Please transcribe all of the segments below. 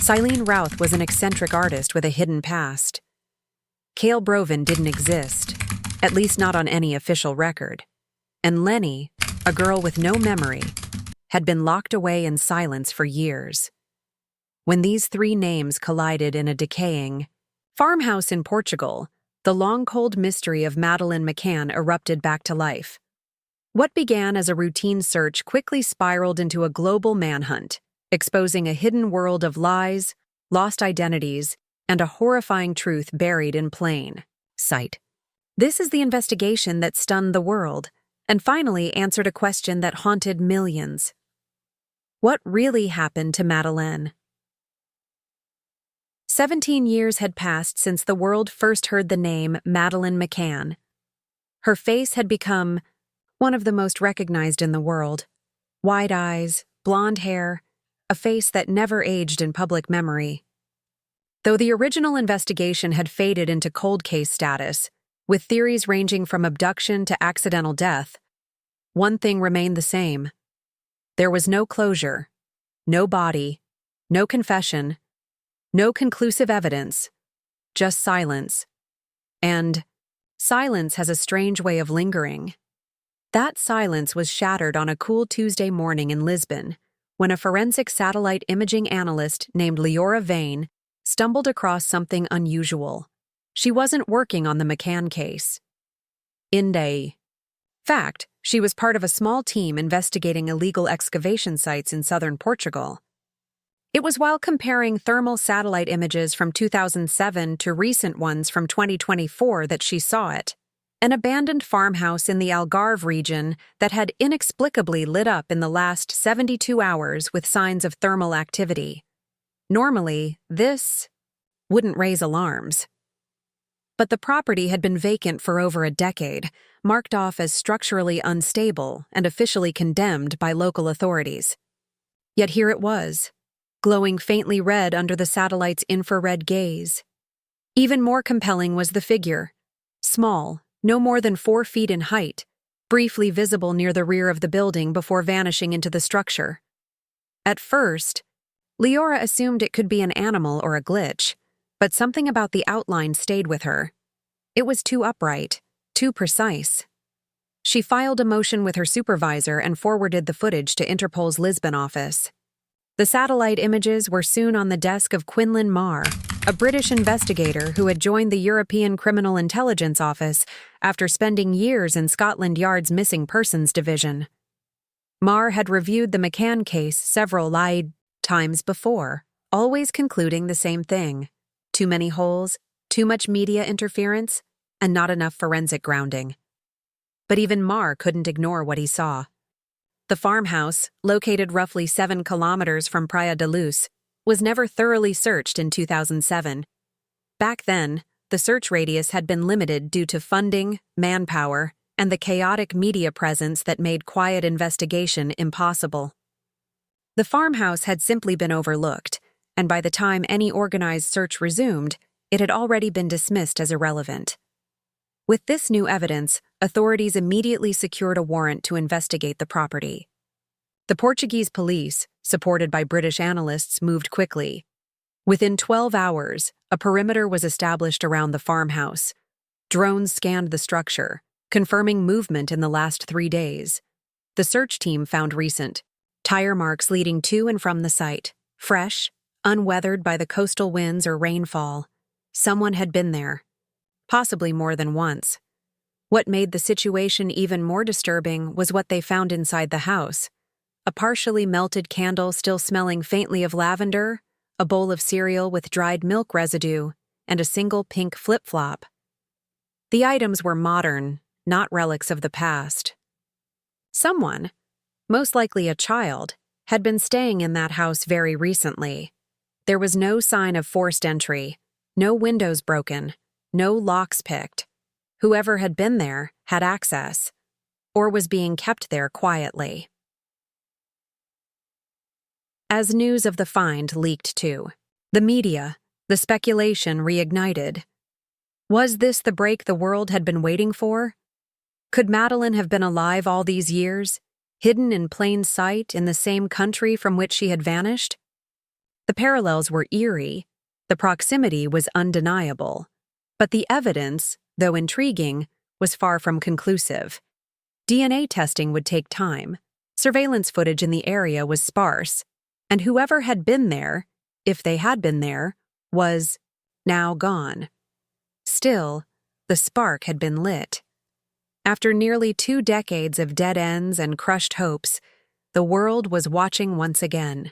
Silene Routh was an eccentric artist with a hidden past. Kale Broven didn't exist, at least not on any official record. And Leni, a girl with no memory, had been locked away in silence for years. When these three names collided in a decaying farmhouse in Portugal, the long-cold mystery of Madeleine McCann erupted back to life. What began as a routine search quickly spiraled into a global manhunt, exposing a hidden world of lies, lost identities, and a horrifying truth buried in plain sight. This is the investigation that stunned the world and finally answered a question that haunted millions. What really happened to Madeleine? 17 years had passed since the world first heard the name Madeleine McCann. Her face had become one of the most recognized in the world. Wide eyes, blonde hair, a face that never aged in public memory. Though the original investigation had faded into cold case status, with theories ranging from abduction to accidental death, one thing remained the same. There was no closure, no body, no confession, no conclusive evidence, just silence. And silence has a strange way of lingering. That silence was shattered on a cool Tuesday morning in Lisbon, when a forensic satellite imaging analyst named Leora Vane stumbled across something unusual. She wasn't working on the McCann case. In fact, she was part of a small team investigating illegal excavation sites in southern Portugal. It was while comparing thermal satellite images from 2007 to recent ones from 2024 that she saw it. An abandoned farmhouse in the Algarve region that had inexplicably lit up in the last 72 hours with signs of thermal activity. Normally, this wouldn't raise alarms. But the property had been vacant for over a decade, marked off as structurally unstable and officially condemned by local authorities. Yet here it was, glowing faintly red under the satellite's infrared gaze. Even more compelling was the figure. Small, no more than 4 feet in height, briefly visible near the rear of the building before vanishing into the structure. At first, Leora assumed it could be an animal or a glitch, but something about the outline stayed with her. It was too upright, too precise. She filed a motion with her supervisor and forwarded the footage to Interpol's Lisbon office. The satellite images were soon on the desk of Quinlan Marr, a British investigator who had joined the European Criminal Intelligence Office after spending years in Scotland Yard's Missing Persons Division. Marr had reviewed the McCann case several times before, always concluding the same thing: too many holes, too much media interference, and not enough forensic grounding. But even Marr couldn't ignore what he saw. The farmhouse, located roughly 7 kilometers from Praia da Luz, was never thoroughly searched in 2007. Back then, the search radius had been limited due to funding, manpower, and the chaotic media presence that made quiet investigation impossible. The farmhouse had simply been overlooked, and by the time any organized search resumed, it had already been dismissed as irrelevant. With this new evidence, authorities immediately secured a warrant to investigate the property. The Portuguese police, supported by British analysts, moved quickly. Within 12 hours, a perimeter was established around the farmhouse. Drones scanned the structure, confirming movement in the last 3 days. The search team found recent tire marks leading to and from the site, fresh, unweathered by the coastal winds or rainfall. Someone had been there, possibly more than once. What made the situation even more disturbing was what they found inside the house: a partially melted candle still smelling faintly of lavender, a bowl of cereal with dried milk residue, and a single pink flip-flop. The items were modern, not relics of the past. Someone, most likely a child, had been staying in that house very recently. There was no sign of forced entry, no windows broken, no locks picked. Whoever had been there had access, or was being kept there quietly. As news of the find leaked too, the media, the speculation reignited. Was this the break the world had been waiting for? Could Madeleine have been alive all these years, hidden in plain sight in the same country from which she had vanished? The parallels were eerie, the proximity was undeniable. But the evidence, though intriguing, was far from conclusive. DNA testing would take time, surveillance footage in the area was sparse, and whoever had been there, if they had been there, was now gone. Still, the spark had been lit. After nearly 2 decades of dead ends and crushed hopes, the world was watching once again.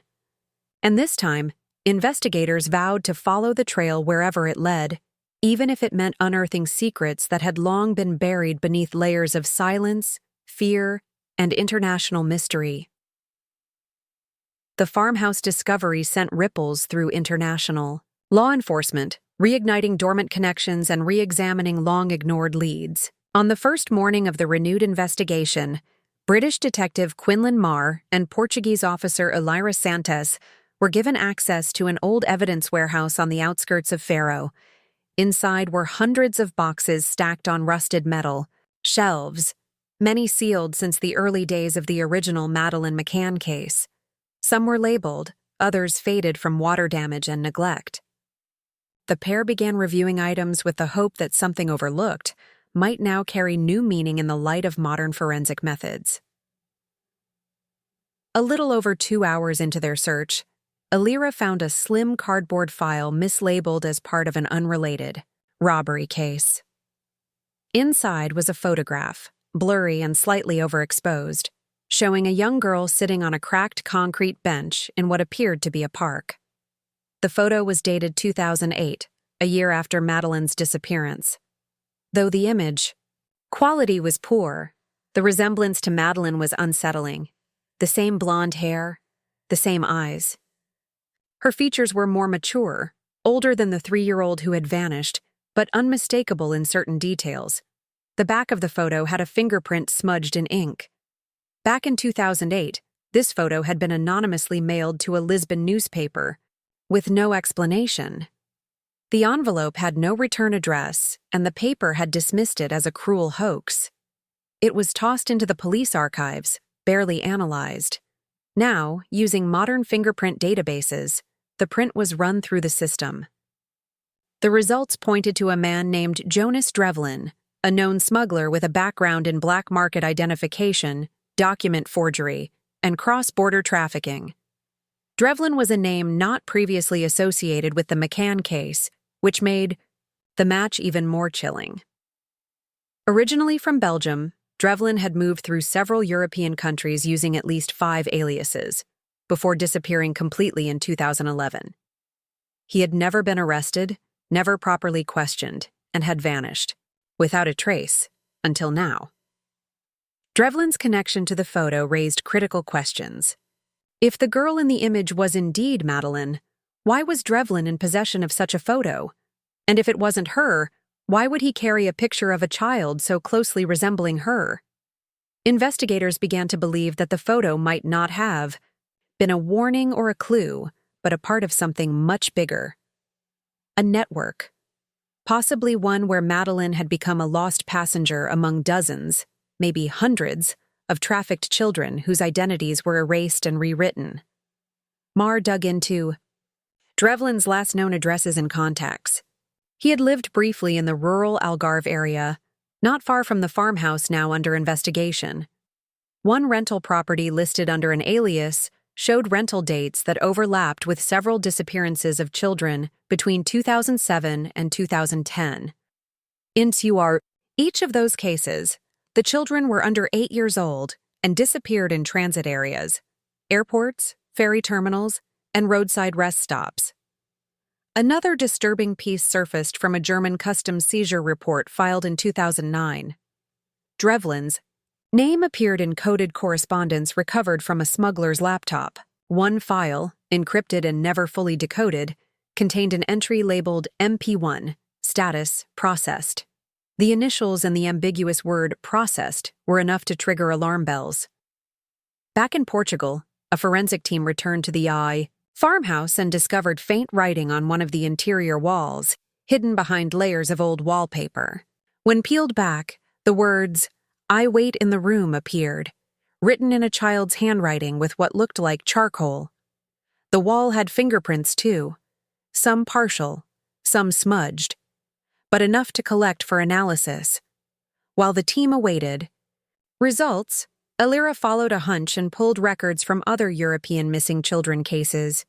And this time, investigators vowed to follow the trail wherever it led, even if it meant unearthing secrets that had long been buried beneath layers of silence, fear, and international mystery. The farmhouse discovery sent ripples through international law enforcement, reigniting dormant connections and re-examining long-ignored leads. On the first morning of the renewed investigation, British detective Quinlan Marr and Portuguese officer Elira Santos were given access to an old evidence warehouse on the outskirts of Faro. Inside were hundreds of boxes stacked on rusted metal, shelves, many sealed since the early days of the original Madeleine McCann case. Some were labeled, others faded from water damage and neglect. The pair began reviewing items with the hope that something overlooked might now carry new meaning in the light of modern forensic methods. A little over 2 hours into their search, Elira found a slim cardboard file mislabeled as part of an unrelated robbery case. Inside was a photograph, blurry and slightly overexposed, showing a young girl sitting on a cracked concrete bench in what appeared to be a park. The photo was dated 2008, a year after Madeleine's disappearance. Though the image quality was poor, the resemblance to Madeleine was unsettling. The same blonde hair, the same eyes. Her features were more mature, older than the 3-year-old who had vanished, but unmistakable in certain details. The back of the photo had a fingerprint smudged in ink. Back in 2008, this photo had been anonymously mailed to a Lisbon newspaper, with no explanation. The envelope had no return address, and the paper had dismissed it as a cruel hoax. It was tossed into the police archives, barely analyzed. Now, using modern fingerprint databases, the print was run through the system. The results pointed to a man named Jonas Drevlin, a known smuggler with a background in black market identification, document forgery, and cross-border trafficking. Drevlin was a name not previously associated with the McCann case, which made the match even more chilling. Originally from Belgium, Drevlin had moved through several European countries using at least 5 aliases, before disappearing completely in 2011. He had never been arrested, never properly questioned, and had vanished, without a trace, until now. Drevlin's connection to the photo raised critical questions. If the girl in the image was indeed Madeleine, why was Drevlin in possession of such a photo? And if it wasn't her, why would he carry a picture of a child so closely resembling her? Investigators began to believe that the photo might not have been a warning or a clue, but a part of something much bigger. A network. Possibly one where Madeleine had become a lost passenger among dozens, maybe hundreds, of trafficked children whose identities were erased and rewritten. Marr dug into Drevlin's last known addresses and contacts. He had lived briefly in the rural Algarve area, not far from the farmhouse now under investigation. One rental property listed under an alias showed rental dates that overlapped with several disappearances of children between 2007 and 2010. In each of those cases, the children were under 8 years old and disappeared in transit areas, airports, ferry terminals, and roadside rest stops. Another disturbing piece surfaced from a German customs seizure report filed in 2009. Drevlin's name appeared in coded correspondence recovered from a smuggler's laptop. One file, encrypted and never fully decoded, contained an entry labeled MP1, status processed. The initials and the ambiguous word processed were enough to trigger alarm bells. Back in Portugal, a forensic team returned to the farmhouse and discovered faint writing on one of the interior walls, hidden behind layers of old wallpaper. When peeled back, the words, "I wait in the room," appeared, written in a child's handwriting with what looked like charcoal. The wall had fingerprints too, some partial, some smudged, but enough to collect for analysis. While the team awaited results, Alira followed a hunch and pulled records from other European missing children cases.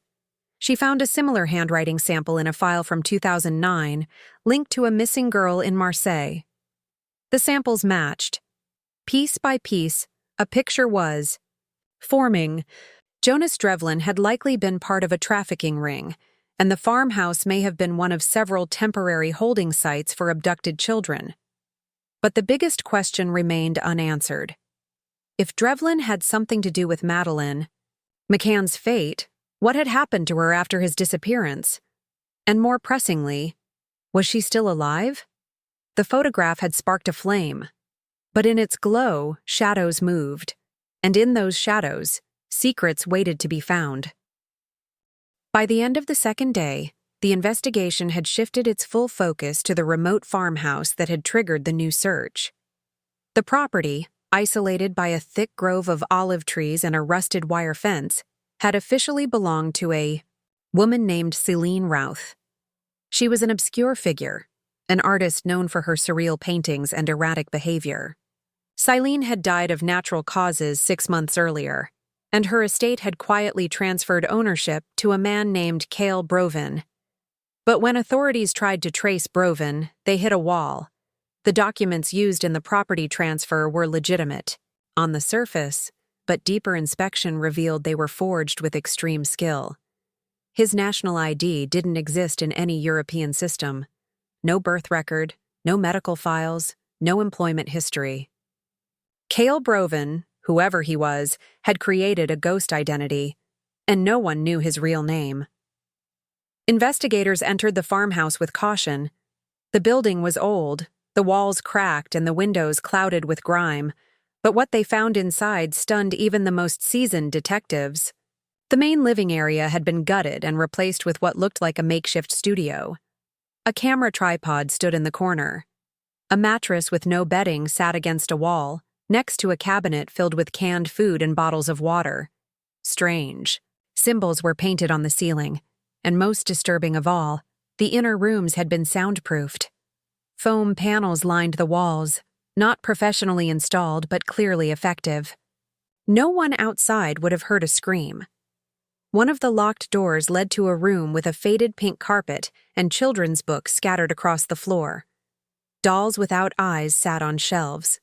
She found a similar handwriting sample in a file from 2009, linked to a missing girl in Marseille. The samples matched. Piece by piece, a picture was forming. Jonas Drevlin had likely been part of a trafficking ring, and the farmhouse may have been one of several temporary holding sites for abducted children. But the biggest question remained unanswered. If Drevlin had something to do with Madeleine McCann's fate, what had happened to her after his disappearance? And more pressingly, was she still alive? The photograph had sparked a flame, but in its glow, shadows moved, and in those shadows, secrets waited to be found. By the end of the second day, the investigation had shifted its full focus to the remote farmhouse that had triggered the new search. The property, isolated by a thick grove of olive trees and a rusted wire fence, had officially belonged to a woman named Celine Routh. She was an obscure figure, an artist known for her surreal paintings and erratic behavior. Celine had died of natural causes 6 months earlier, and her estate had quietly transferred ownership to a man named Kale Broven. But when authorities tried to trace Broven, they hit a wall. The documents used in the property transfer were legitimate on the surface, but deeper inspection revealed they were forged with extreme skill. His national ID didn't exist in any European system. No birth record, no medical files, no employment history. Kale Broven, whoever he was, had created a ghost identity, and no one knew his real name. Investigators entered the farmhouse with caution. The building was old, the walls cracked and the windows clouded with grime, but what they found inside stunned even the most seasoned detectives. The main living area had been gutted and replaced with what looked like a makeshift studio. A camera tripod stood in the corner. A mattress with no bedding sat against a wall, next to a cabinet filled with canned food and bottles of water. Strange. Symbols were painted on the ceiling, and most disturbing of all, the inner rooms had been soundproofed. Foam panels lined the walls, not professionally installed but clearly effective. No one outside would have heard a scream. One of the locked doors led to a room with a faded pink carpet and children's books scattered across the floor. Dolls without eyes sat on shelves.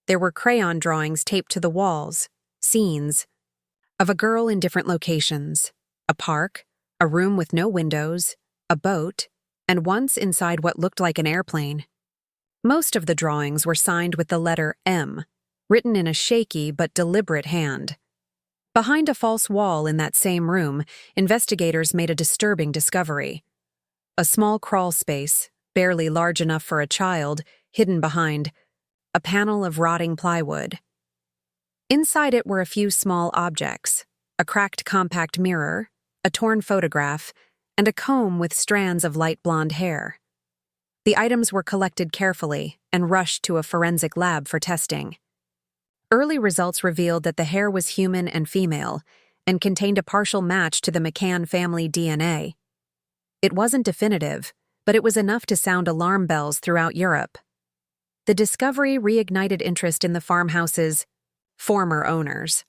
There were crayon drawings taped to the walls, scenes of a girl in different locations, a park, a room with no windows, a boat, and once inside what looked like an airplane. Most of the drawings were signed with the letter M, written in a shaky but deliberate hand. Behind a false wall in that same room, investigators made a disturbing discovery. A small crawl space, barely large enough for a child, hidden behind a panel of rotting plywood. Inside it were a few small objects, a cracked compact mirror, a torn photograph, and a comb with strands of light blonde hair. The items were collected carefully and rushed to a forensic lab for testing. Early results revealed that the hair was human and female and contained a partial match to the McCann family DNA. It wasn't definitive, but it was enough to sound alarm bells throughout Europe. The discovery reignited interest in the farmhouse's former owners.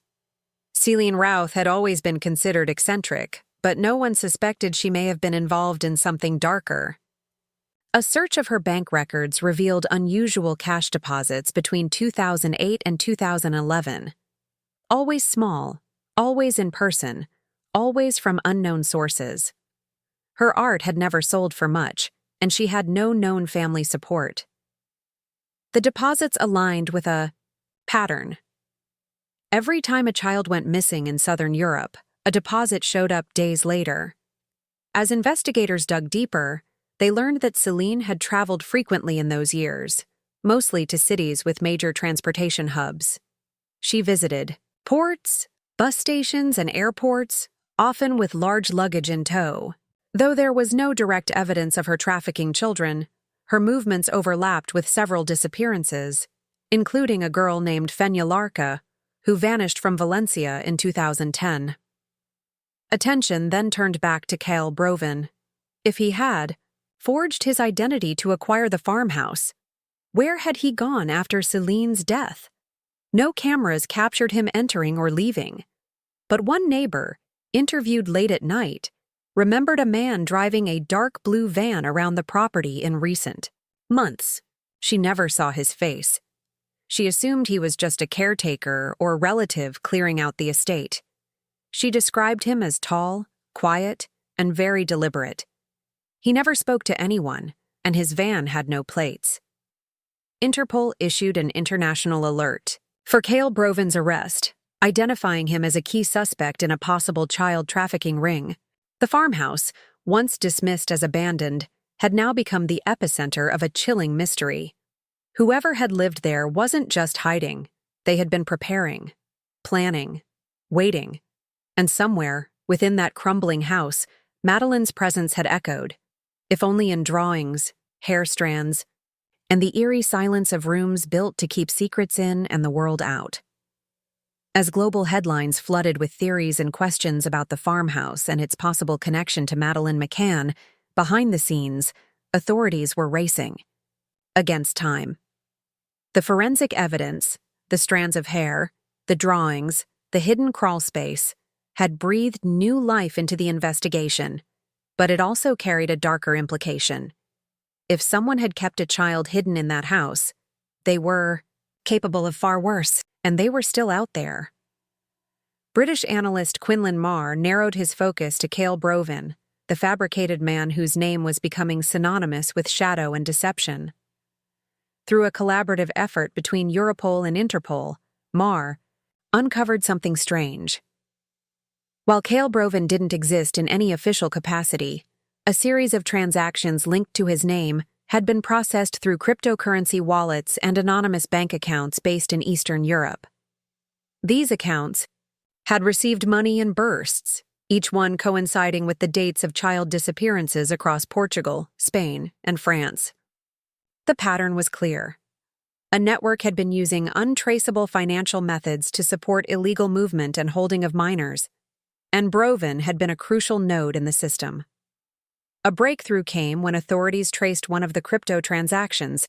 Celine Routh had always been considered eccentric, but no one suspected she may have been involved in something darker. A search of her bank records revealed unusual cash deposits between 2008 and 2011. Always small, always in person, always from unknown sources. Her art had never sold for much, and she had no known family support. The deposits aligned with a pattern. Every time a child went missing in southern Europe, a deposit showed up days later. As investigators dug deeper, they learned that Celine had traveled frequently in those years, mostly to cities with major transportation hubs. She visited ports, bus stations, and airports, often with large luggage in tow. Though there was no direct evidence of her trafficking children, her movements overlapped with several disappearances, including a girl named Fenya Larca, who vanished from Valencia in 2010. Attention then turned back to Kale Broven. If he had forged his identity to acquire the farmhouse, where had he gone after Celine's death? No cameras captured him entering or leaving. But one neighbor, interviewed late at night, remembered a man driving a dark blue van around the property in recent months. She never saw his face. She assumed he was just a caretaker or relative clearing out the estate. She described him as tall, quiet, and very deliberate. He never spoke to anyone, and his van had no plates. Interpol issued an international alert for Kale Broven's arrest, identifying him as a key suspect in a possible child trafficking ring. The farmhouse, once dismissed as abandoned, had now become the epicenter of a chilling mystery. Whoever had lived there wasn't just hiding. They had been preparing, planning, waiting. And somewhere, within that crumbling house, Madeleine's presence had echoed, if only in drawings, hair strands, and the eerie silence of rooms built to keep secrets in and the world out. As global headlines flooded with theories and questions about the farmhouse and its possible connection to Madeleine McCann, behind the scenes, authorities were racing against time. The forensic evidence, the strands of hair, the drawings, the hidden crawl space, had breathed new life into the investigation, but it also carried a darker implication. If someone had kept a child hidden in that house, they were capable of far worse, and they were still out there. British analyst Quinlan Marr narrowed his focus to Kale Broven, the fabricated man whose name was becoming synonymous with shadow and deception. Through a collaborative effort between Europol and Interpol, Marr uncovered something strange. While Kale Broven didn't exist in any official capacity, a series of transactions linked to his name had been processed through cryptocurrency wallets and anonymous bank accounts based in Eastern Europe. These accounts had received money in bursts, each one coinciding with the dates of child disappearances across Portugal, Spain, and France. The pattern was clear. A network had been using untraceable financial methods to support illegal movement and holding of minors, and Broven had been a crucial node in the system. A breakthrough came when authorities traced one of the crypto transactions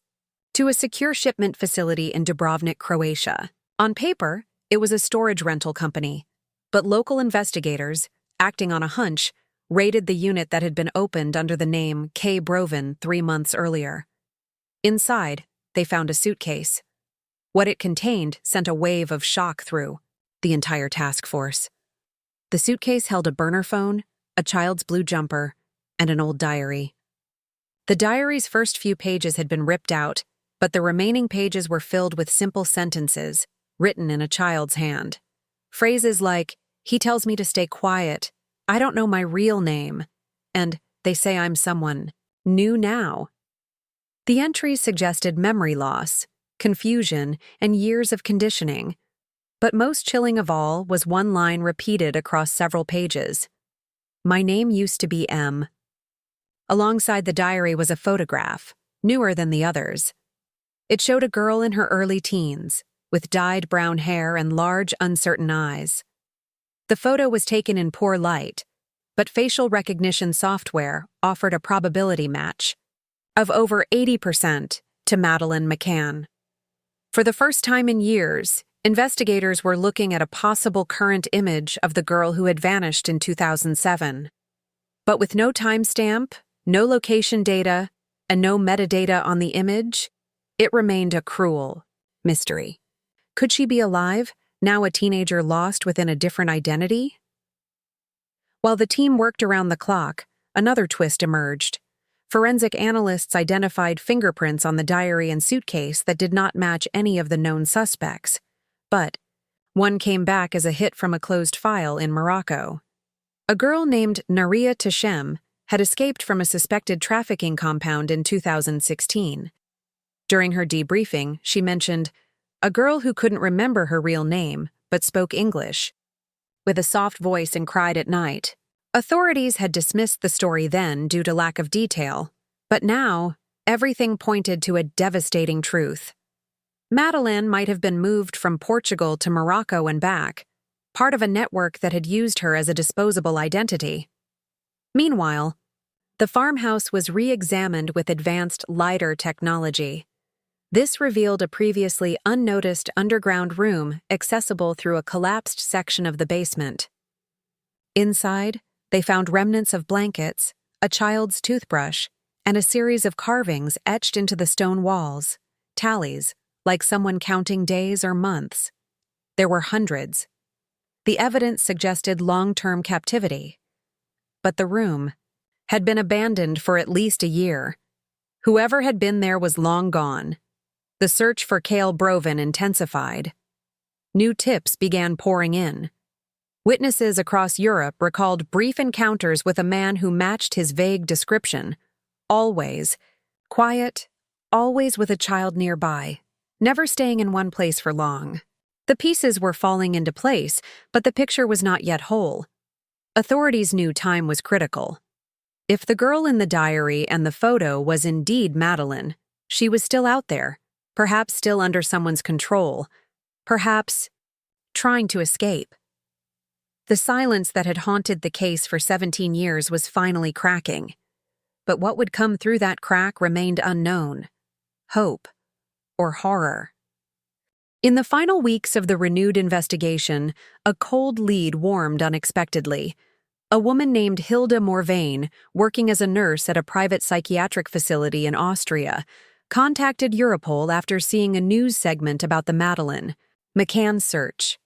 to a secure shipment facility in Dubrovnik, Croatia. On paper, it was a storage rental company, but local investigators, acting on a hunch, raided the unit that had been opened under the name Kale Broven 3 months earlier. Inside, they found a suitcase. What it contained sent a wave of shock through the entire task force. The suitcase held a burner phone, a child's blue jumper, and an old diary. The diary's first few pages had been ripped out, but the remaining pages were filled with simple sentences, written in a child's hand. Phrases like, "He tells me to stay quiet," "I don't know my real name," and "They say I'm someone new now." The entries suggested memory loss, confusion, and years of conditioning. But most chilling of all was one line repeated across several pages. "My name used to be M." Alongside the diary was a photograph, newer than the others. It showed a girl in her early teens, with dyed brown hair and large, uncertain eyes. The photo was taken in poor light, but facial recognition software offered a probability match of over 80% to Madeleine McCann. For the first time in years, investigators were looking at a possible current image of the girl who had vanished in 2007. But with no timestamp, no location data, and no metadata on the image, it remained a cruel mystery. Could she be alive, now a teenager lost within a different identity? While the team worked around the clock, another twist emerged. Forensic analysts identified fingerprints on the diary and suitcase that did not match any of the known suspects. But one came back as a hit from a closed file in Morocco. A girl named Naria Tashem had escaped from a suspected trafficking compound in 2016. During her debriefing, she mentioned a girl who couldn't remember her real name but spoke English, with a soft voice and cried at night. Authorities had dismissed the story then due to lack of detail, but now everything pointed to a devastating truth. Madeleine might have been moved from Portugal to Morocco and back, part of a network that had used her as a disposable identity. Meanwhile, the farmhouse was re-examined with advanced LiDAR technology. This revealed a previously unnoticed underground room accessible through a collapsed section of the basement. Inside, they found remnants of blankets, a child's toothbrush, and a series of carvings etched into the stone walls, tallies, like someone counting days or months. There were hundreds. The evidence suggested long-term captivity. But the room had been abandoned for at least a year. Whoever had been there was long gone. The search for Kale Broven intensified. New tips began pouring in. Witnesses across Europe recalled brief encounters with a man who matched his vague description. Always quiet, always with a child nearby, never staying in one place for long. The pieces were falling into place, but the picture was not yet whole. Authorities knew time was critical. If the girl in the diary and the photo was indeed Madeleine, she was still out there, perhaps still under someone's control, perhaps trying to escape. The silence that had haunted the case for 17 years was finally cracking. But what would come through that crack remained unknown. Hope or horror. In the final weeks of the renewed investigation, a cold lead warmed unexpectedly. A woman named Hilde Morvain, working as a nurse at a private psychiatric facility in Austria, contacted Europol after seeing a news segment about the Madeleine McCann search.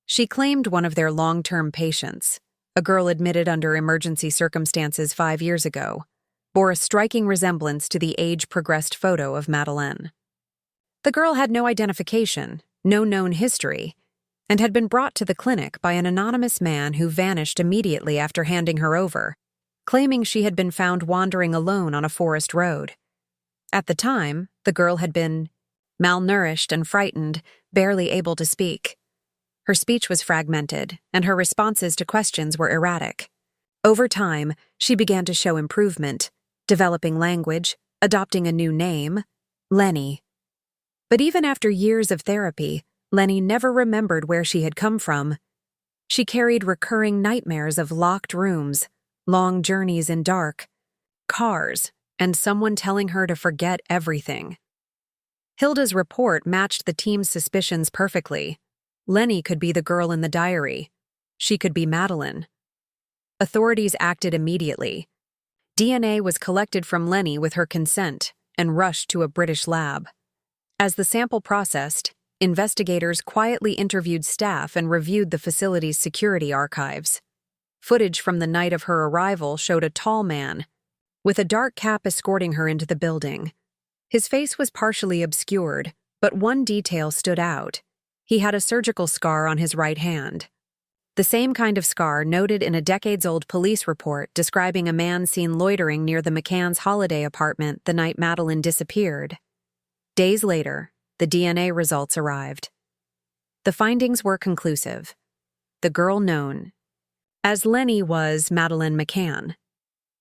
She claimed one of their long-term patients, a girl admitted under emergency circumstances 5 years ago, bore a striking resemblance to the age-progressed photo of Madeleine. The girl had no identification, no known history, and had been brought to the clinic by an anonymous man who vanished immediately after handing her over, claiming she had been found wandering alone on a forest road. At the time, the girl had been malnourished and frightened, barely able to speak. Her speech was fragmented, and her responses to questions were erratic. Over time, she began to show improvement, developing language, adopting a new name, Leni. But even after years of therapy, Leni never remembered where she had come from. She carried recurring nightmares of locked rooms, long journeys in dark, cars, and someone telling her to forget everything. Hilda's report matched the team's suspicions perfectly. Leni could be the girl in the diary. She could be Madeleine. Authorities acted immediately. DNA was collected from Leni with her consent and rushed to a British lab. As the sample processed, investigators quietly interviewed staff and reviewed the facility's security archives. Footage from the night of her arrival showed a tall man, with a dark cap escorting her into the building. His face was partially obscured, but one detail stood out. He had a surgical scar on his right hand. The same kind of scar noted in a decades-old police report describing a man seen loitering near the McCann's holiday apartment the night Madeleine disappeared. Days later, the DNA results arrived. The findings were conclusive. The girl known as Leni was Madeleine McCann.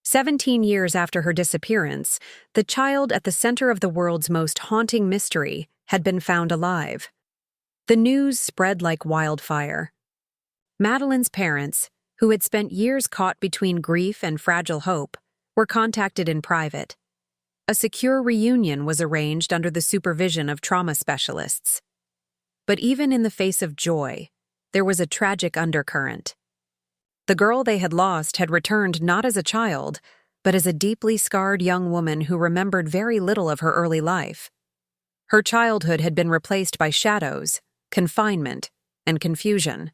17 years after her disappearance, the child at the center of the world's most haunting mystery had been found alive. The news spread like wildfire. Madeleine's parents, who had spent years caught between grief and fragile hope, were contacted in private. A secure reunion was arranged under the supervision of trauma specialists. But even in the face of joy, there was a tragic undercurrent. The girl they had lost had returned not as a child, but as a deeply scarred young woman who remembered very little of her early life. Her childhood had been replaced by shadows, confinement, and confusion.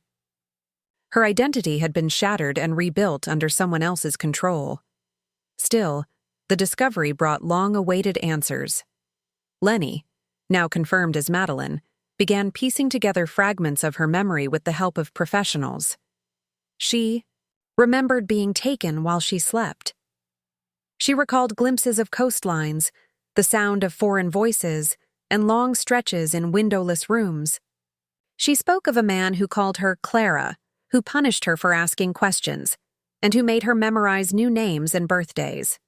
Her identity had been shattered and rebuilt under someone else's control. Still, the discovery brought long-awaited answers. Leni, now confirmed as Madeleine, began piecing together fragments of her memory with the help of professionals. She remembered being taken while she slept. She recalled glimpses of coastlines, the sound of foreign voices, and long stretches in windowless rooms. She spoke of a man who called her Clara, who punished her for asking questions, and who made her memorize new names and birthdays.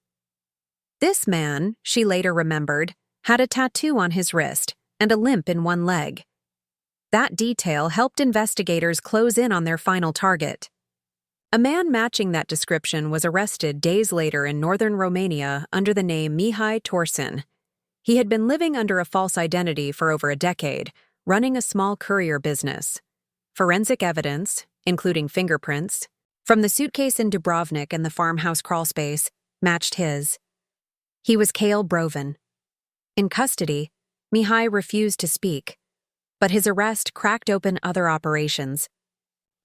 This man, she later remembered, had a tattoo on his wrist and a limp in one leg. That detail helped investigators close in on their final target. A man matching that description was arrested days later in northern Romania under the name Mihai Torsin. He had been living under a false identity for over a decade, running a small courier business. Forensic evidence, including fingerprints, from the suitcase in Dubrovnik and the farmhouse crawlspace, matched his. He was Kale Broven. In custody, Mihai refused to speak, but his arrest cracked open other operations.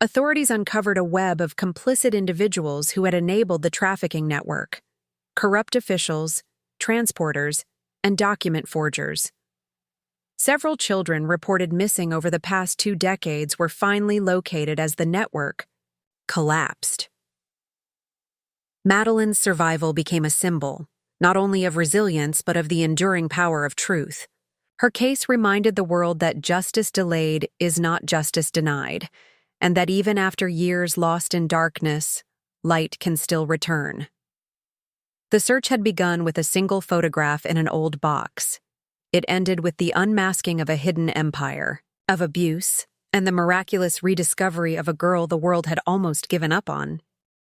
Authorities uncovered a web of complicit individuals who had enabled the trafficking network: corrupt officials, transporters, and document forgers. Several children reported missing over the past 2 decades were finally located as the network collapsed. Madeleine's survival became a symbol, not only of resilience but of the enduring power of truth. Her case reminded the world that justice delayed is not justice denied, and that even after years lost in darkness, light can still return. The search had begun with a single photograph in an old box. It ended with the unmasking of a hidden empire, of abuse, and the miraculous rediscovery of a girl the world had almost given up on.